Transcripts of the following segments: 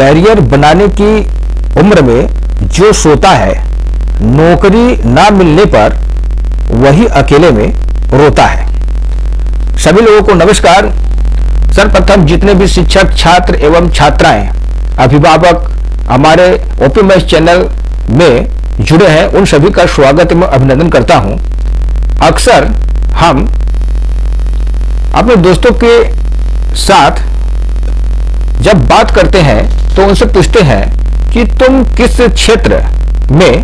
Career बनाने की उम्र में जो सोता है, नौकरी ना मिलने पर वही अकेले में रोता है। सभी लोगों को नमस्कार। सर्वप्रथम जितने भी शिक्षक, छात्र एवं छात्राएं, अभिभावक हमारे ओपी मैथ्स चैनल में जुड़े हैं, उन सभी का स्वागत एवं अभिनंदन करता हूं। अक्सर हम अपने दोस्तों के साथ जब बात करते हैं तो उनसे पूछते हैं कि तुम किस क्षेत्र में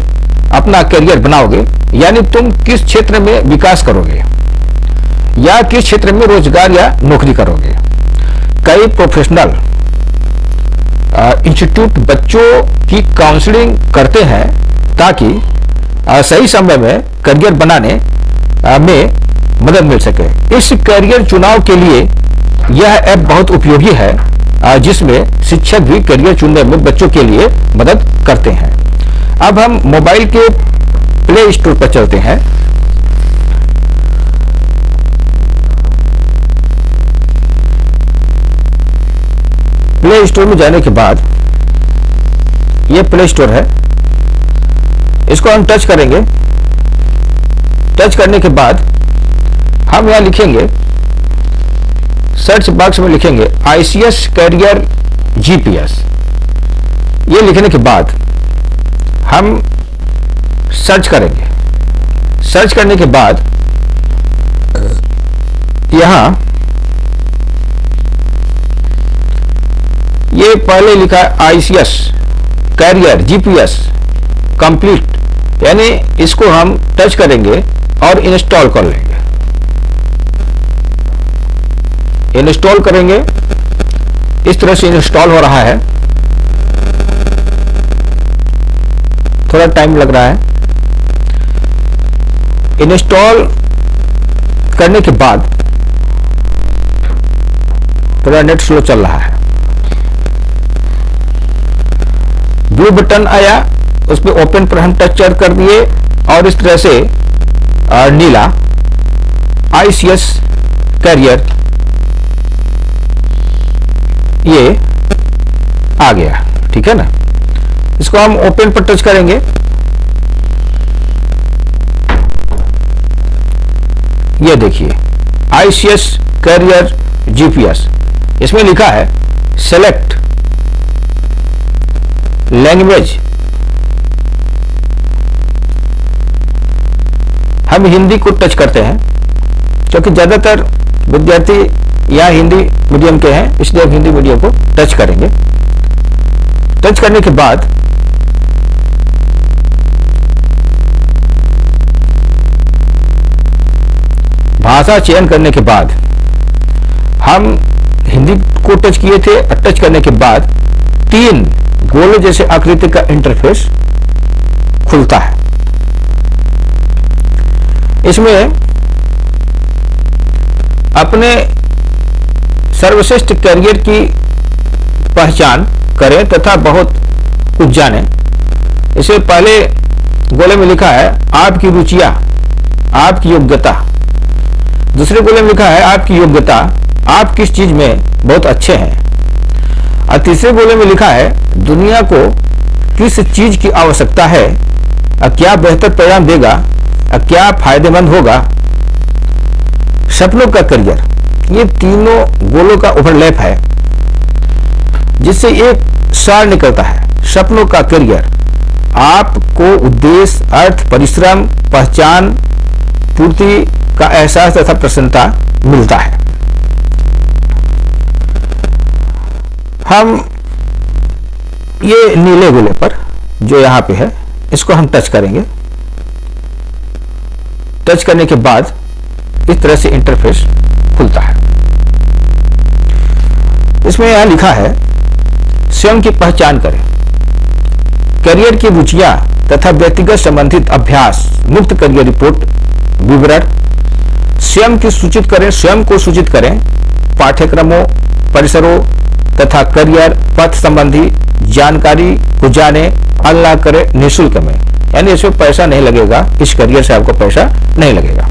अपना करियर बनाओगे, यानी तुम किस क्षेत्र में विकास करोगे या किस क्षेत्र में रोजगार या नौकरी करोगे। कई प्रोफेशनल इंस्टीट्यूट बच्चों की काउंसलिंग करते हैं ताकि सही समय में करियर बनाने में मदद मिल सके। इस करियर चुनाव के लिए यह ऐप बहुत उपयोगी है, जिसमें शिक्षक भी करियर चुनने में बच्चों के लिए मदद करते हैं। अब हम मोबाइल के प्ले स्टोर पर चलते हैं। प्ले स्टोर में जाने के बाद ये प्ले स्टोर है, इसको हम टच करेंगे। टच करने के बाद हम यहां लिखेंगे, सर्च बॉक्स में लिखेंगे ICS कैरियर GPS। ये लिखने के बाद हम सर्च करेंगे। सर्च करने के बाद यहां ये पहले लिखा है ICS कैरियर GPS कंप्लीट, यानी इसको हम टच करेंगे और इंस्टॉल कर लेंगे। इंस्टॉल करेंगे, इस तरह से इंस्टॉल हो रहा है, थोड़ा टाइम लग रहा है। इंस्टॉल करने के बाद थोड़ा नेट स्लो चल रहा है। ब्लू बटन आया, उस पर ओपन पर हम टच कर दिए और इस तरह से नीला ICS कैरियर ये आ गया, ठीक है ना। इसको हम ओपन पर टच करेंगे। ये देखिए ICS कैरियर GPS, इसमें लिखा है सेलेक्ट लैंग्वेज। हम हिंदी को टच करते हैं क्योंकि ज्यादातर विद्यार्थी यहाँ हिंदी मीडियम के हैं, इसलिए हम हिंदी मीडियम को टच करेंगे। टच करने के बाद भाषा चयन करने के बाद हम हिंदी को टच किए थे, और टच करने के बाद 3 गोले जैसे आकृति का इंटरफेस खुलता है। इसमें अपने सर्वश्रेष्ठ करियर की पहचान करें तथा बहुत कुछ जानें। इसे पहले गोले में लिखा है आपकी रुचियां, आपकी योग्यता। दूसरे गोले में लिखा है आपकी योग्यता, आप किस चीज में बहुत अच्छे हैं। और तीसरे गोले में लिखा है दुनिया को किस चीज की आवश्यकता है, क्या बेहतर परिणाम देगा, क्या फायदेमंद होगा। सपनों का करियर, ये तीनों गोलों का ओवरलैप है, जिससे एक सार निकलता है सपनों का करियर। आपको उद्देश्य, अर्थ, परिश्रम, पहचान, पूर्ति का एहसास तथा प्रसन्नता मिलता है। हम ये नीले गोले पर जो यहां पे है, इसको हम टच करेंगे। टच करने के बाद इस तरह से इंटरफेस खुलता है। इसमें यहां लिखा है स्वयं की पहचान करें, करियर की रुचियां तथा व्यक्तिगत संबंधित अभ्यास, मुफ्त करियर रिपोर्ट विवरण, स्वयं की सूचित करें, स्वयं को सूचित करें, पाठ्यक्रमों, परिसरों तथा करियर पथ संबंधी जानकारी को जाने, अनलॉक करें निःशुल्क में, यानी इसमें पैसा नहीं लगेगा, इस करियर से आपको पैसा नहीं लगेगा।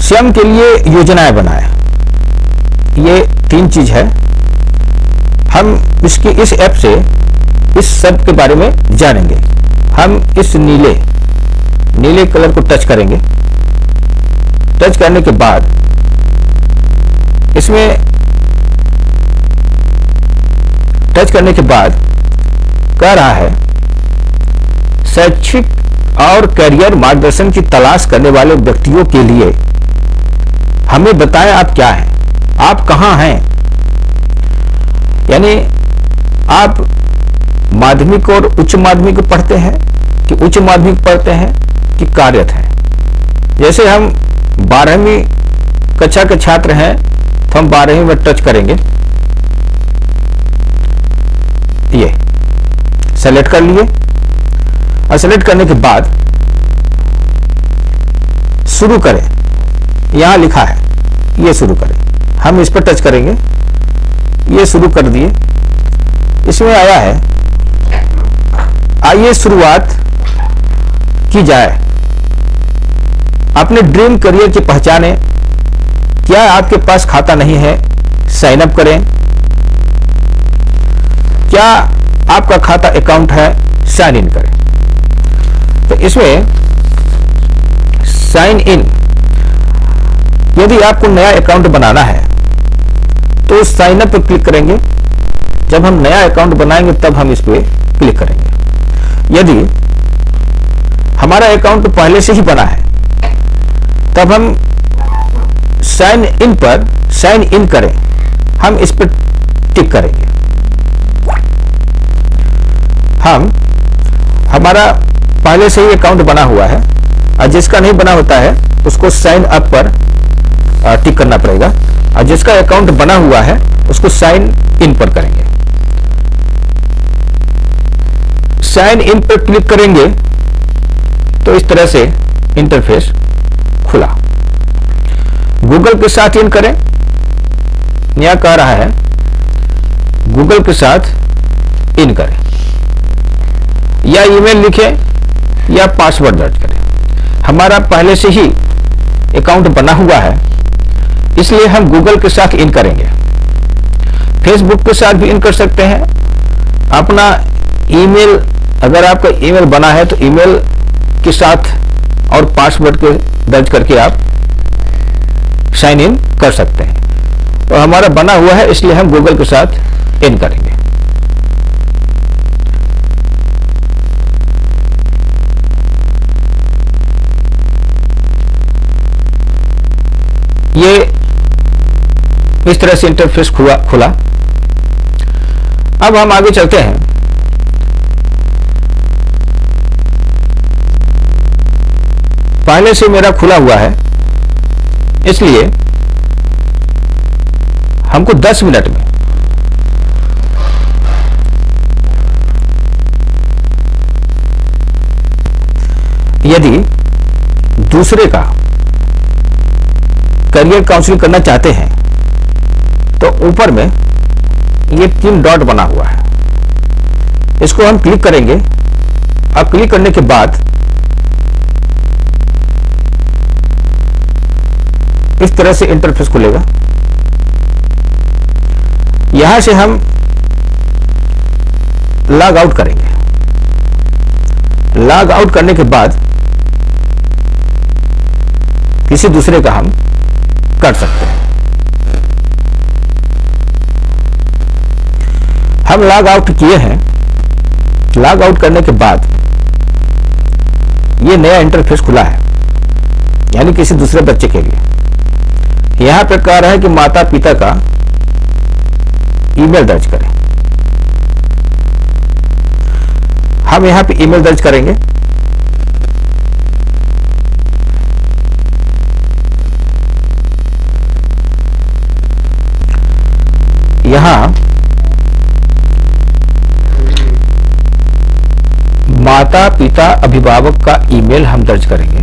स्वयं के लिए योजनाएं बनाएं, ये 3 चीज है। हम इस ऐप से इस सब के बारे में जानेंगे। हम इस नीले कलर को टच करेंगे। टच करने के बाद इसमें टच करने के बाद कह रहा है शैक्षिक और करियर मार्गदर्शन की तलाश करने वाले व्यक्तियों के लिए हमें बताएं आप क्या हैं, आप कहां हैं। यानी आप माध्यमिक और उच्च माध्यमिक पढ़ते हैं कि उच्च माध्यमिक पढ़ते हैं कि कार्यरत हैं। जैसे हम 12वीं कक्षा के छात्र हैं तो हम 12वीं में टच करेंगे। ये सेलेक्ट कर लिए और सेलेक्ट करने के बाद शुरू करें, यहां लिखा है ये शुरू करें। हम इस पर टच करेंगे, ये शुरू कर दिए। इसमें आया है आइए शुरुआत की जाए, अपने ड्रीम करियर की पहचाने, क्या आपके पास खाता नहीं है साइन अप करें, क्या आपका खाता अकाउंट है साइन इन करें। तो इसमें साइन इन, यदि आपको नया अकाउंट बनाना है तो साइन अप पर क्लिक करेंगे। जब हम नया अकाउंट बनाएंगे तब हम इस पर क्लिक करेंगे। यदि हमारा अकाउंट पहले से ही बना है तब हम साइन इन पर साइन इन करें, हम इस पर टिक करेंगे। हमारा पहले से ही अकाउंट बना हुआ है और जिसका नहीं बना होता है उसको साइन अप पर टिक करना पड़ेगा और जिसका अकाउंट बना हुआ है उसको साइन इन पर करेंगे। साइन इन पर क्लिक करेंगे तो इस तरह से इंटरफेस खुला। गूगल के साथ इन करें, यहां कह रहा है गूगल के साथ इन करें, या ईमेल लिखें या पासवर्ड दर्ज करें। हमारा पहले से ही अकाउंट बना हुआ है इसलिए हम गूगल के साथ इन करेंगे। फेसबुक के साथ भी इन कर सकते हैं। अपना ईमेल, अगर आपका ईमेल बना है तो ईमेल के साथ और पासवर्ड के दर्ज करके आप साइन इन कर सकते हैं। तो हमारा बना हुआ है इसलिए हम गूगल के साथ इन करेंगे। ये इस तरह से इंटरफेस खुला। अब हम आगे चलते हैं। पहले से मेरा खुला हुआ है इसलिए हमको 10 मिनट में यदि दूसरे का करियर काउंसलिंग करना चाहते हैं तो ऊपर में ये 3 डॉट बना हुआ है, इसको हम क्लिक करेंगे। अब क्लिक करने के बाद इस तरह से इंटरफेस खुलेगा। यहां से हम लॉग आउट करेंगे। लॉग आउट करने के बाद किसी दूसरे का हम कर सकते हैं। हम लॉग आउट किए हैं। लॉग आउट करने के बाद ये नया इंटरफेस खुला है, यानी किसी दूसरे बच्चे के लिए। यहां पर कह रहा है कि माता पिता का ईमेल दर्ज करें। हम यहां पे ईमेल दर्ज करेंगे। यहां माता पिता अभिभावक का ईमेल हम दर्ज करेंगे।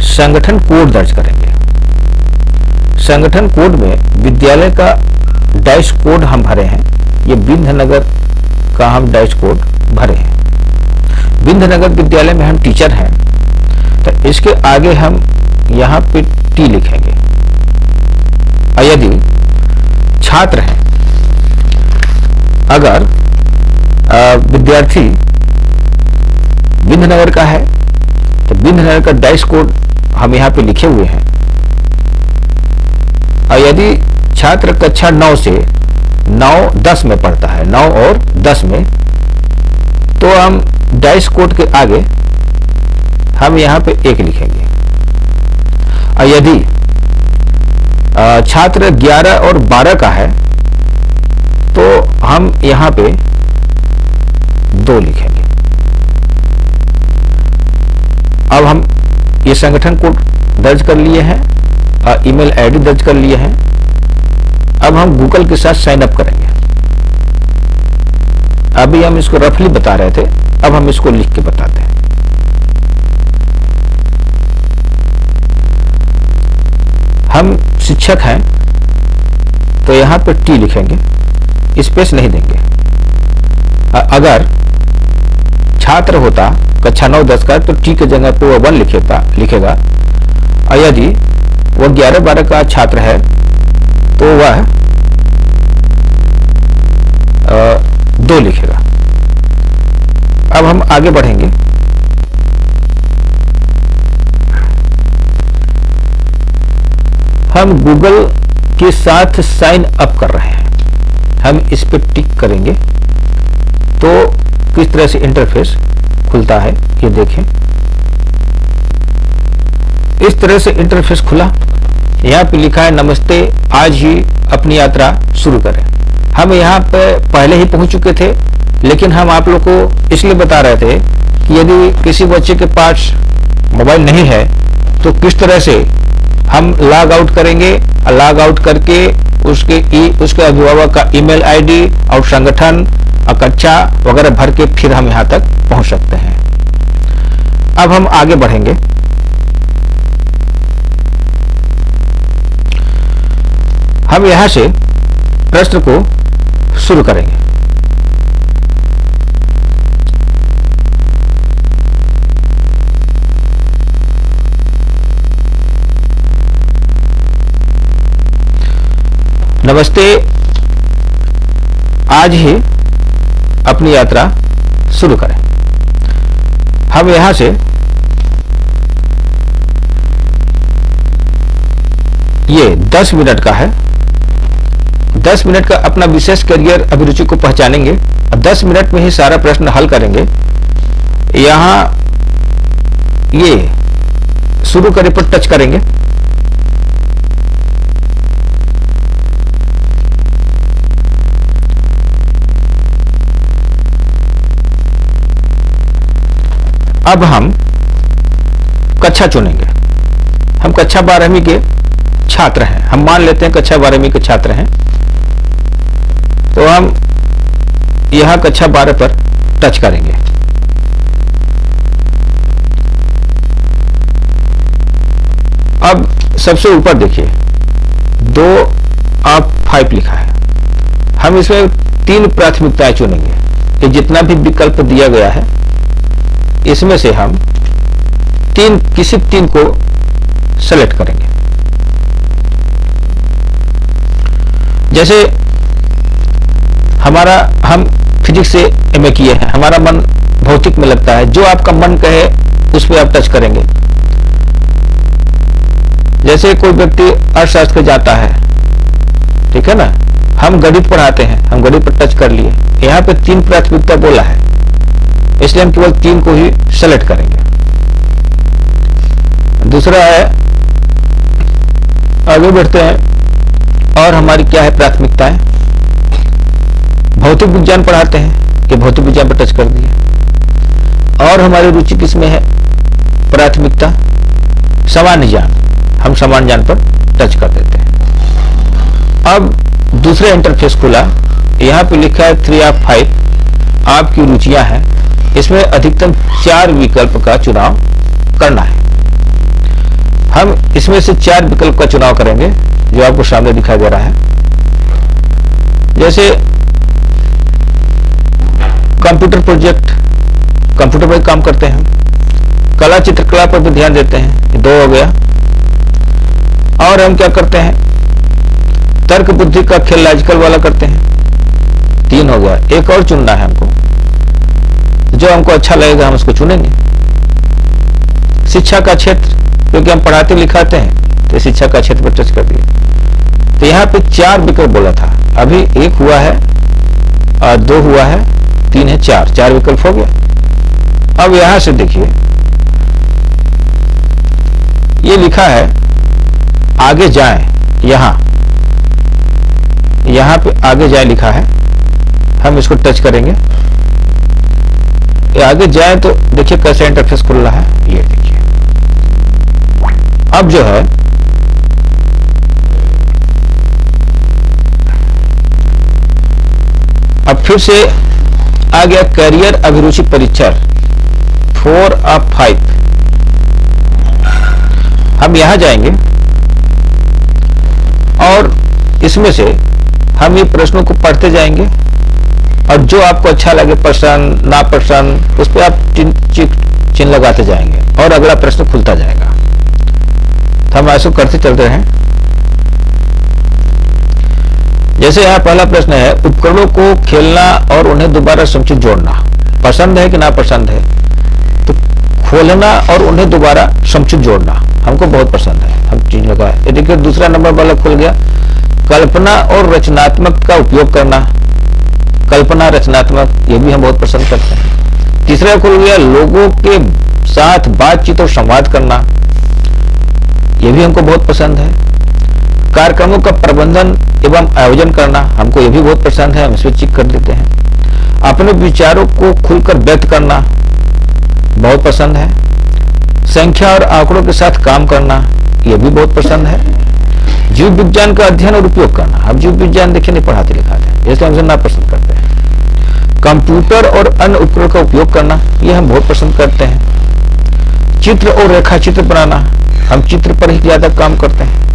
संगठन कोड दर्ज करेंगे। संगठन कोड में विद्यालय का डैश कोड हम भरे हैं। ये विंध्यनगर का हम डैश कोड भरे हैं। विंध्यनगर विद्यालय में हम टीचर हैं तो इसके आगे हम यहां पे टी लिखेंगे यदि छात्र हैं, अगर विद्यार्थी विंध्यनगर का है तो विंध्यनगर का डैश कोड हम यहाँ पे लिखे हुए हैं। और यदि छात्र कक्षा 9 से 9-10 में पढ़ता है, 9 और 10 में, तो हम डैश कोड के आगे हम यहाँ पे 1 लिखेंगे। और यदि छात्र 11 और 12 का है तो हम यहाँ पे 2 लिखेंगे। अब हम ये संगठन कोड दर्ज कर लिए हैं और ईमेल आईडी दर्ज कर लिए हैं। अब हम गूगल के साथ साइन अप करेंगे। अभी हम इसको रफली बता रहे थे, अब हम इसको लिख के बताते हैं। हम शिक्षक हैं तो यहां पे टी लिखेंगे, स्पेस नहीं देंगे। अगर छात्र होता कक्षा 9-10 का तो टी के जगह पे वो 1 लिखेगा। और यदि वो 11-12 का छात्र है तो वह 2 लिखेगा। अब हम आगे बढ़ेंगे। हम गूगल के साथ साइन अप कर रहे हैं, हम इस पे टिक करेंगे तो किस तरह से इंटरफेस खुलता है ये देखें। इस तरह से इंटरफेस खुला। यहाँ पे लिखा है नमस्ते, आज ही अपनी यात्रा शुरू करें। हम यहाँ पे पहले ही पहुंच चुके थे, लेकिन हम आप लोग को इसलिए बता रहे थे कि यदि किसी बच्चे के पास मोबाइल नहीं है तो किस तरह से हम लॉग आउट करेंगे, और लॉग आउट करके उसके अभिभावक का ईमेल आईडी और संगठन और कक्षा वगैरह भर के फिर हम यहाँ तक पहुंच सकते हैं। अब हम आगे बढ़ेंगे। हम यहां से प्रश्न को शुरू करेंगे। नमस्ते, आज ही अपनी यात्रा शुरू करें। हम यहां से ये 10 मिनट का है। 10 मिनट का अपना विशेष करियर अभिरुचि को पहचानेंगे और 10 मिनट में ही सारा प्रश्न हल करेंगे। यहां ये शुरू करें पर टच करेंगे। अब हम कक्षा चुनेंगे। हम कक्षा 12वीं के छात्र हैं, हम मान लेते हैं कक्षा 12वीं के छात्र हैं, तो हम यहां कक्षा 12 पर टच करेंगे। अब सबसे ऊपर देखिए 2-5 लिखा है। हम इसमें 3 प्राथमिकताएं चुनेंगे। ये जितना भी विकल्प दिया गया है इसमें से हम किसी 3 को सेलेक्ट करेंगे। जैसे हम फिजिक्स से एमए किए हैं, हमारा मन भौतिक में लगता है, जो आपका मन कहे उस पर आप टच करेंगे। जैसे कोई व्यक्ति अर्थशास्त्र के जाता है, ठीक है ना, हम गणित पढ़ाते हैं, हम गणित पर टच कर लिए। यहाँ पे 3 प्राथमिकता बोला है, इसलिए हम केवल 3 को ही सेलेक्ट करेंगे। दूसरा है, आगे बढ़ते हैं और हमारी क्या है प्राथमिकताएं। भौतिक विज्ञान पढ़ाते हैं कि भौतिक विज्ञान पर टच कर दिए। और हमारी रुचि किसमें है, प्राथमिकता सामान्य ज्ञान, हम सामान्य ज्ञान पर टच कर देते हैं। अब दूसरा इंटरफेस खुला, यहाँ पे लिखा है 3 of 5 आपकी रुचियां हैं। इसमें अधिकतम 4 विकल्प का चुनाव करना है। हम इसमें से 4 विकल्प का चुनाव करेंगे जो आपको सामने दिखाई दे रहा है। जैसे कंप्यूटर प्रोजेक्ट, कंप्यूटर पर काम करते हैं, कला चित्रकला पर भी ध्यान देते हैं, 2 हो गया। और हम क्या करते हैं, तर्क बुद्धि का खेल लॉजिकल वाला करते हैं, 3 हो गया। एक और चुनना है हमको, जो हमको अच्छा लगेगा हम उसको चुनेंगे। शिक्षा का क्षेत्र, क्योंकि हम पढ़ाते लिखाते हैं, तो शिक्षा का क्षेत्र पर टच कर दिए। तो यहाँ पे 4 विकल्प बोला था, अभी 1 हुआ है और 2 हुआ है, 3 है, 4 विकल्प हो गया। अब यहां से देखिए, ये लिखा है आगे जाएं, यहां पे आगे जाए लिखा है, हम इसको टच करेंगे। ये आगे जाए तो देखिए कैसे इंटरफेस खुल रहा है, ये देखिए। अब जो है अब फिर से आ गया करियर अभिरुचि परीक्षण 4 of 5। हम यहां जाएंगे और इसमें से हम ये प्रश्नों को पढ़ते जाएंगे और जो आपको अच्छा लगे, पसंद नापसंद, उस पर आप चिन्ह लगाते जाएंगे और अगला प्रश्न खुलता जाएगा। तो हम ऐसा करते चलते हैं। जैसे यहाँ पहला प्रश्न है, उपकरणों को खेलना और उन्हें दोबारा समुचित जोड़ना पसंद है कि नापसंद है? तो खोलना और उन्हें दोबारा समुचित जोड़ना हमको बहुत पसंद है, हम चीज लगाए। ये देखिए दूसरा नंबर वाला खुल गया, कल्पना और रचनात्मक का उपयोग करना, कल्पना रचनात्मक, ये भी हम बहुत पसंद करते हैं। तीसरा खुल गया, लोगों के साथ बातचीत और संवाद करना, ये भी हमको बहुत पसंद है। कार्यक्रमों का प्रबंधन एवं आयोजन करना, हमको ये भी बहुत पसंद है, हम इसमें टिक कर देते हैं। अपने विचारों को खुलकर व्यक्त करना बहुत पसंद है। संख्या और आंकड़ों के साथ काम करना, ये भी बहुत पसंद है। जीव विज्ञान का अध्ययन और उपयोग करना, हम जीव विज्ञान देखिए नहीं पढ़ाते लिखाते, इसलिए हमसे नापसंद करते हैं। कंप्यूटर और अन्य उपकरण का उपयोग करना, ये हम बहुत पसंद करते हैं। चित्र और रेखा चित्र बनाना, हम चित्र पर ही ज्यादा काम करते हैं।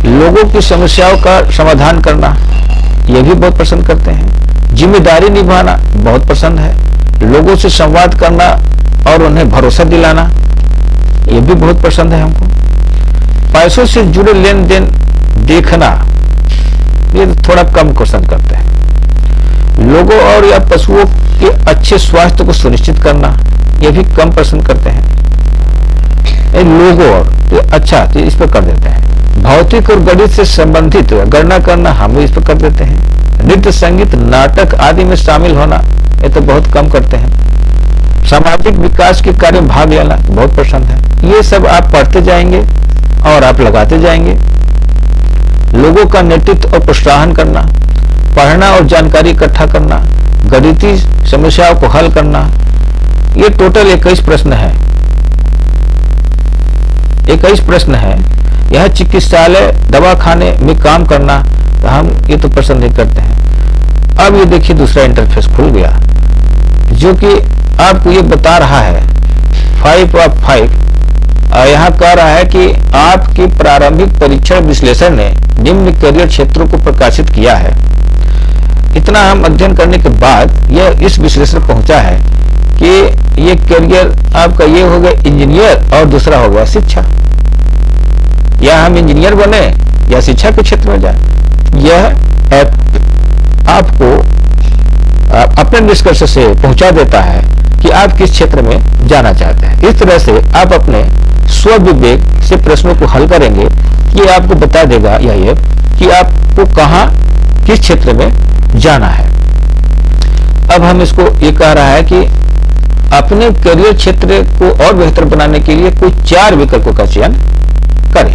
लोगों की समस्याओं का समाधान करना, यह भी बहुत पसंद करते हैं। जिम्मेदारी निभाना बहुत पसंद है। लोगों से संवाद करना और उन्हें भरोसा दिलाना, यह भी बहुत पसंद है हमको। पैसों से जुड़े लेन देन देखना, ये थोड़ा कम पसंद करते हैं। लोगों और या पशुओं के अच्छे स्वास्थ्य को सुनिश्चित करना, यह भी कम पसंद करते हैं। लोगों और तो अच्छा तो इस पर कर देते हैं। भौतिक और गणित से संबंधित गणना करना, हम इस पर कर देते हैं। नृत्य, संगीत, नाटक आदि में शामिल होना, ये तो बहुत कम करते हैं। सामाजिक विकास के कार्य में भाग लेना बहुत पसंद है। ये सब आप पढ़ते जाएंगे और आप लगाते जाएंगे। लोगों का नेतृत्व और प्रोत्साहन करना, पढ़ना और जानकारी इकट्ठा करना, गणितीय समस्याओं को हल करना, ये टोटल 21 प्रश्न है। 21 प्रश्न है। यह चिकित्सालय दवाखाने में काम करना, तो हम ये तो पसंद नहीं करते हैं। अब ये देखिए दूसरा इंटरफेस खुल गया, जो कि आपको ये बता रहा है 5 of 5। यहाँ कह रहा है कि आपकी प्रारंभिक परीक्षण विश्लेषण ने निम्न करियर क्षेत्रों को प्रकाशित किया है। इतना हम अध्ययन करने के बाद यह इस विश्लेषण पहुंचा है कि ये करियर आपका ये हो गया इंजीनियर और दूसरा हो गया शिक्षा। या हम इंजीनियर बने या शिक्षा के क्षेत्र में जाए, यह आपको अपने निष्कर्ष से पहुंचा देता है कि आप किस क्षेत्र में जाना चाहते हैं। इस तरह से आप अपने स्व विवेक से प्रश्नों को हल करेंगे, ये आपको बता देगा यह कि आपको कहां किस क्षेत्र में जाना है। अब हम इसको ये कह रहा है कि अपने करियर क्षेत्र को और बेहतर बनाने के लिए कुछ 4 विकल्पों का चयन करें।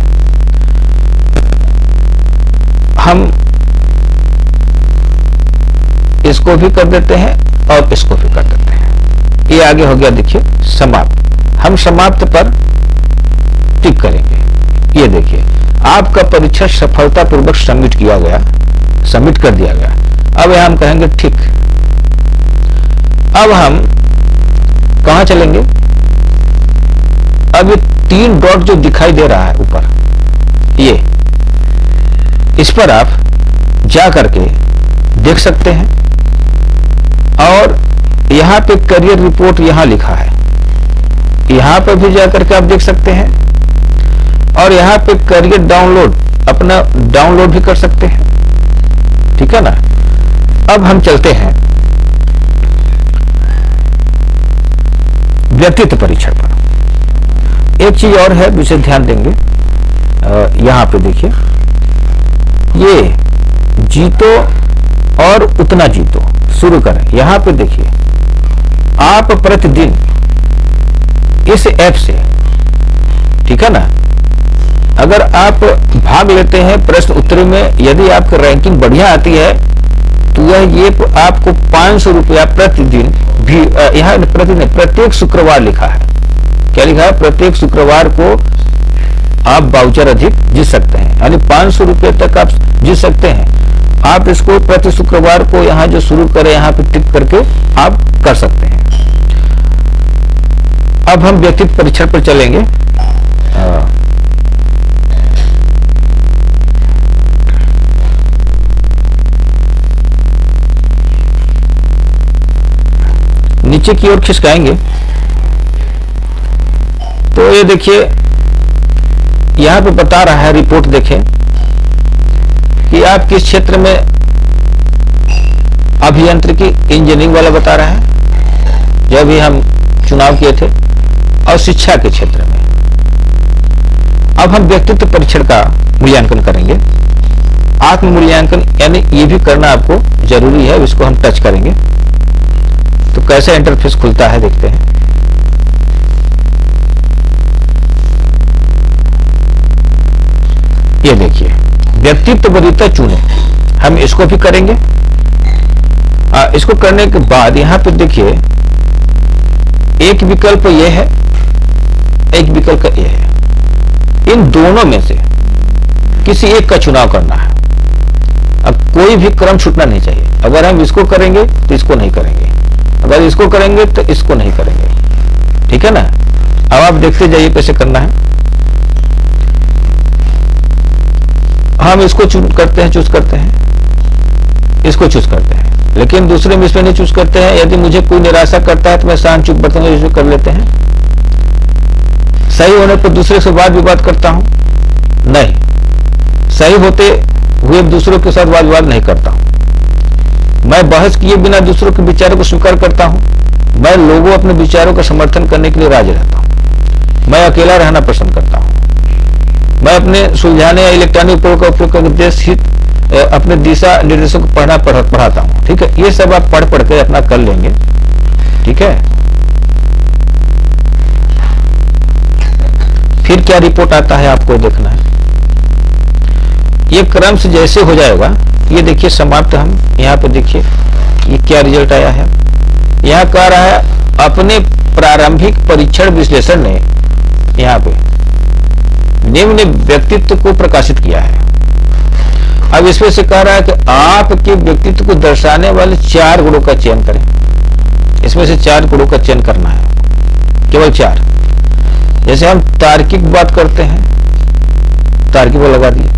हम इसको भी कर देते हैं और इसको भी कर देते हैं। ये आगे हो गया देखिए समाप्त। हम समाप्त पर टिक करेंगे। ये देखिए आपका परीक्षा सफलतापूर्वक सबमिट किया गया, सबमिट कर दिया गया। अब यहां हम कहेंगे ठीक। अब हम कहां चलेंगे? अब ये 3 डॉट जो दिखाई दे रहा है ऊपर, ये इस पर आप जा करके देख सकते हैं और यहां पे करियर रिपोर्ट यहां लिखा है, यहां पर भी जाकर के आप देख सकते हैं। और यहां पे करियर डाउनलोड अपना डाउनलोड भी कर सकते हैं, ठीक है ना। अब हम चलते हैं व्यक्तित्व परीक्षण पर। एक चीज और है जिसे ध्यान देंगे, यहां पे देखिए, ये जीतो और उतना जीतो शुरू करें। यहां पे देखिए, आप प्रतिदिन इस ऐप से, ठीक है ना, अगर आप भाग लेते हैं प्रश्न उत्तर में, यदि आपकी रैंकिंग बढ़िया आती है तो ये आपको 500 रुपया प्रतिदिन भी, यहाँ प्रतिदिन प्रत्येक शुक्रवार लिखा है, क्या लिखा है, प्रत्येक शुक्रवार को आप वाउचर अधिक जीत सकते हैं, यानी 500 रुपये तक आप जीत सकते हैं। आप इसको प्रति शुक्रवार को यहाँ जो शुरू करें, यहाँ पे टिक करके आप कर सकते हैं। अब हम व्यक्तित्व परीक्षण पर चलेंगे। नीचे की ओर खिसकाएंगे तो ये देखिए, यहां पे बता रहा है, रिपोर्ट देखें कि आप किस क्षेत्र में, अभियांत्रिकी इंजीनियरिंग वाला बता रहा है जब भी हम चुनाव किए थे, और शिक्षा के क्षेत्र में। अब हम व्यक्तित्व परीक्षण का मूल्यांकन करेंगे। आत्म मूल्यांकन यानी ये भी करना आपको जरूरी है, इसको हम टच करेंगे तो कैसे इंटरफेस खुलता है देखते हैं। ये देखिए, व्यक्तित्व वरीयता चुने, हम इसको भी करेंगे। इसको करने के बाद यहां पे देखिए, एक विकल्प ये है, एक विकल्प ये है। इन दोनों में से किसी एक का चुनाव करना है। अब कोई भी क्रम छूटना नहीं चाहिए। अगर हम इसको करेंगे तो इसको नहीं करेंगे, अगर इसको करेंगे तो इसको नहीं करेंगे, ठीक है ना। अब आप देखते जाइए कैसे करना है। हम इसको चूज करते हैं, इसको चूज करते हैं, लेकिन दूसरे में इसमें नहीं चूज करते हैं। यदि मुझे कोई निराशा करता है तो मैं शांत चुप बर्तन में कर लेते हैं। सही होने पर दूसरे से वाद विवाद करता हूं, नहीं, सही होते हुए दूसरों के साथ वाद विवाद नहीं करता हूं। मैं बहस किए बिना दूसरों के विचारों को स्वीकार करता हूं। मैं लोगों अपने विचारों का समर्थन करने के लिए राजी रहता हूं। मैं अकेला रहना पसंद करता हूं। मैं अपने सुलझाने या इलेक्ट्रॉनिक उपकरणों का उपयोग करके देश हित अपने दिशा निर्देशों को पढ़ाता हूं, ठीक है। ये सब आप पढ़ के अपना कर लेंगे, ठीक है। फिर क्या रिपोर्ट आता है आपको देखना है। ये क्रम से जैसे हो जाएगा, ये देखिए समाप्त। हम यहाँ पे देखिए ये क्या रिजल्ट आया है। यहाँ कह रहा है अपने प्रारंभिक परीक्षण विश्लेषण ने यहाँ पे निम्न व्यक्तित्व को प्रकाशित किया है। अब इसमें से कह रहा है कि आपके व्यक्तित्व को दर्शाने वाले 4 गुणों का चयन करें। इसमें से 4 गुणों का चयन करना है, केवल 4। जैसे हम तार्किक बात करते हैं, तार्किक को लगा दिए,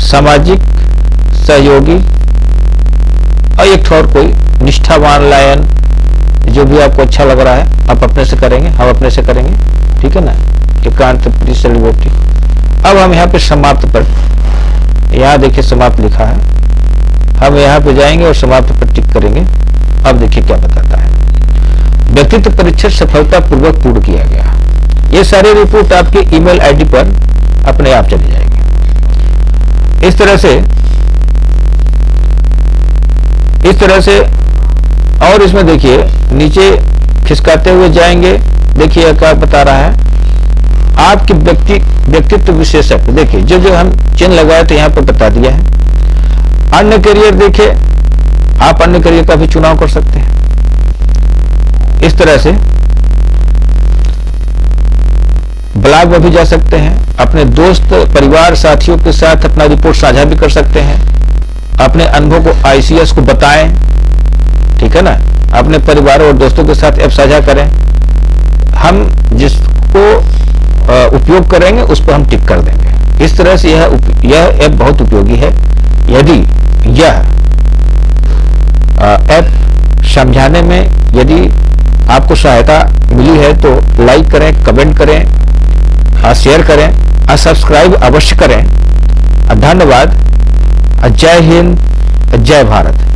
सामाजिक, सहयोगी, और एक और कोई निष्ठावान, लायन, जो भी आपको अच्छा लग रहा है आप अपने से करेंगे, हम अपने से करेंगे, ठीक है ना। एकांत परिसरवर्ती। अब हम यहाँ पे समाप्त पर, यहाँ देखिए समाप्त लिखा है, हम यहाँ पे जाएंगे और समाप्त पर टिक करेंगे। अब देखिए क्या बताता है। व्यक्तित्व परीक्षण सफलतापूर्वक पूर्ण किया गया। ये सारे रिपोर्ट आपके ईमेल आईडी पर अपने आप चली जाएगी। इस तरह से और इसमें देखिए नीचे खिसकाते हुए जाएंगे। देखिए क्या बता रहा है, आपके व्यक्तित्व विशेषक। देखिए जो हम चिन्ह लगाए थे यहाँ पर बता दिया है। अन्य करियर देखिए, आप अन्य करियर का भी चुनाव कर सकते हैं। इस तरह से ब्लॉग में भी जा सकते हैं, अपने दोस्त परिवार साथियों के साथ अपना रिपोर्ट साझा भी कर सकते हैं। अपने अनुभव को आईसीएस को बताएं, ठीक है ना। अपने परिवार और दोस्तों के साथ ऐप साझा करें। हम जिसको उपयोग करेंगे उस पर हम टिक कर देंगे। इस तरह से यह ऐप बहुत उपयोगी है। यदि यह ऐप समझाने में यदि आपको सहायता मिली है तो लाइक करें, कमेंट करें, शेयर करें सब्सक्राइब अवश्य करें। धन्यवाद। जय हिंद, जय भारत।